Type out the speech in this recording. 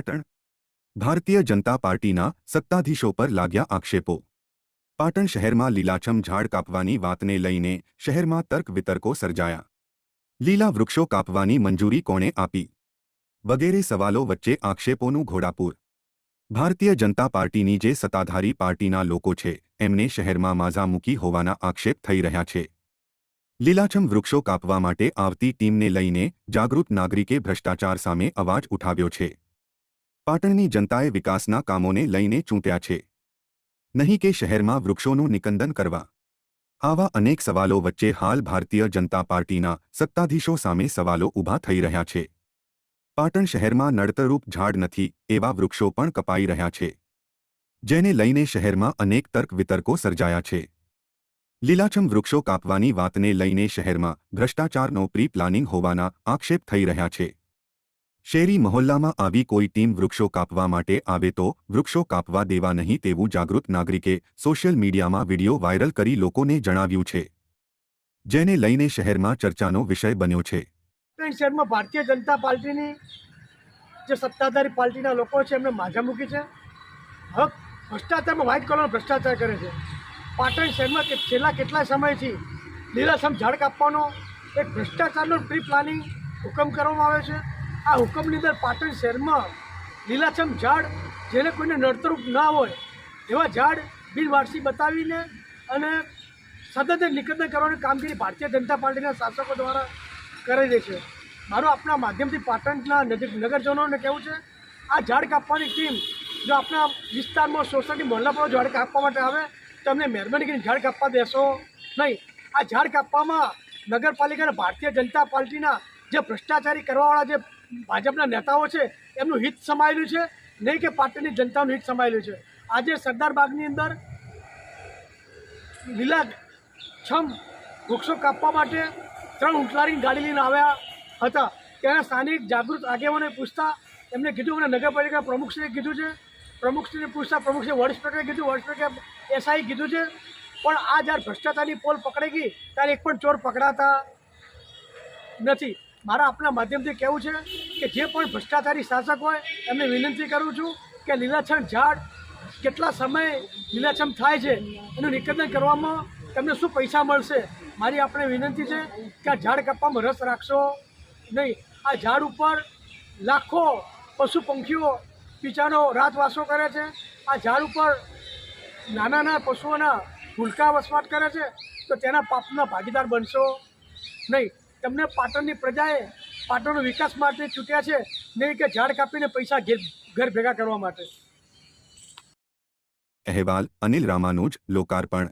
પાટણ ભારતીય જનતા પાર્ટીના સત્તાધીશો પર લાગ્યા આક્ષેપો। પાટણ શહેરમાં લીલાછમ ઝાડ કાપવાની વાતને લઈને શહેરમાં તર્ક વિતર્કો સર્જાયા। લીલા વૃક્ષો કાપવાની મંજૂરી કોણે આપી વગેરે સવાલો વચ્ચે આક્ષેપોનું ઘોડાપૂર। ભારતીય જનતા પાર્ટીની જે સત્તાધારી પાર્ટીના લોકો છે એમને શહેરમાં માઝા મૂકી હોવાના આક્ષેપ થઈ રહ્યા છે। લીલાછમ વૃક્ષો કાપવા માટે આવતી ટીમને લઈને જાગૃત નાગરિકે ભ્રષ્ટાચાર સામે અવાજ ઉઠાવ્યો છે। પાટણની જનતાએ વિકાસના કામોને લઈને ચૂંટ્યા છે, નહીં કે શહેરમાં વૃક્ષોનું નિકંદન કરવા। આવા અનેક સવાલો વચ્ચે હાલ ભારતીય જનતા પાર્ટીના સત્તાધીશો સામે સવાલો ઊભા થઈ રહ્યા છે। પાટણ શહેરમાં નડતરરૂપ ઝાડ નથી એવા વૃક્ષો પણ કપાઈ રહ્યા છે, જેને લઈને શહેરમાં અનેક તર્ક વિતર્કો સર્જાયા છે। લીલાછમ વૃક્ષો કાપવાની વાતને લઈને શહેરમાં ભ્રષ્ટાચારનો પ્રી પ્લાનિંગ હોવાના આક્ષેપ થઈ રહ્યા છે। શેરી મહોલ્લામાં આવી કોઈ ટીમ વૃક્ષો કાપવા માટે આવે તો વૃક્ષો કાપવા દેવા નહીં તેવું જાગૃત નાગરિકે સોશિયલ મીડિયામાં વિડીયો વાયરલ કરી લોકોને જણાવ્યું છે, જેને લઈને શહેરમાં ચર્ચાનો વિષય બન્યો છે। શહેરમાં ભારતીય જનતા પાર્ટીની જે સત્તાધારી પાર્ટીના લોકો છે એમને માઝા મૂકી છે। હવે ભ્રષ્ટાચારમાં વ્હાઇટ કોલર ભ્રષ્ટાચાર કરે છે। પાટણ શહેરમાં છેલ્લા કેટલા સમયથી લીલાછમ ઝાડ કાપવાનો એક ભ્રષ્ટાચારનો પ્રી પ્લાનિંગ હુકમ કરવામાં આવે છે। આ હુકમની અંદર પાટણ શહેરમાં લીલાછમ ઝાડ જેને કોઈને નડતરૂપ ના હોય એવા ઝાડ બિનવારસી બતાવીને અને સતત નિકંદન કરવાની કામગીરી ભારતીય જનતા પાર્ટીના શાસકો દ્વારા કરી રહી છે। મારું આપણા માધ્યમથી પાટણના નગરજનોને કહેવું છે, આ ઝાડ કાપવાની ટીમ જો આપણા વિસ્તારમાં સોસાયટી મહોલ્લા પર ઝાડ કાપવા માટે આવે તો અમને મહેરબાની કરીને ઝાડ કાપવા દેશો નહીં। આ ઝાડ કાપવામાં નગરપાલિકાના ભારતીય જનતા પાર્ટીના જે ભ્રષ્ટાચારી કરવાવાળા જે ભાજપના નેતાઓ છે એમનું હિત સમાયેલું છે, નહીં કે પાટણની જનતાનું હિત સમાયેલું છે। આજે સરદાર બાગની અંદર લીલાછમ વૃક્ષો કાપવા માટે 3 ઉંટલારીની ગાડી લઈને આવ્યા હતા। ત્યાંના સ્થાનિક જાગૃત આગેવાનોને પૂછતા એમને કીધું, મને નગરપાલિકા પ્રમુખશ્રીએ કીધું છે, પ્રમુખશ્રીને પૂછતા પ્રમુખશ્રી વડ ઇન્સ્પેક્ટરે કીધું, વડ ઇન્સ્પેક્ટરે એસઆઈ કીધું છે, પણ આ જ્યારે ભ્રષ્ટાચારની પોલ પકડાઈ ગઈ ત્યારે એક પણ ચોર પકડાતા નથી। મારા આપણા માધ્યમથી કહેવું છે કે જે પણ ભ્રષ્ટાચારી શાસક હોય એમને વિનંતી કરું છું કે લીલાછમ ઝાડ કેટલા સમય લીલાછમ થાય છે એનું નિકંદન કરવામાં તમને શું પૈસા મળશે। મારી આપણે વિનંતી છે કે આ ઝાડ કાપવામાં રસ રાખશો નહીં। આ ઝાડ ઉપર લાખો પશુ પંખીઓ બિચારો રાતવાસો કરે છે। આ ઝાડ ઉપર નાના પશુઓના ભૂલકા વસવાટ કરે છે, તો તેના પાપના ભાગીદાર બનશો નહીં। તમને પાટણની પ્રજાએ પાટણનો વિકાસ માટે ચૂંટ્યા છે, નહીં કે ઝાડ કાપીને પૈસા ઘર ભેગા કરવા માટે। અહેવાલ અનિલ રામાનુજ, લોકાર્પણ।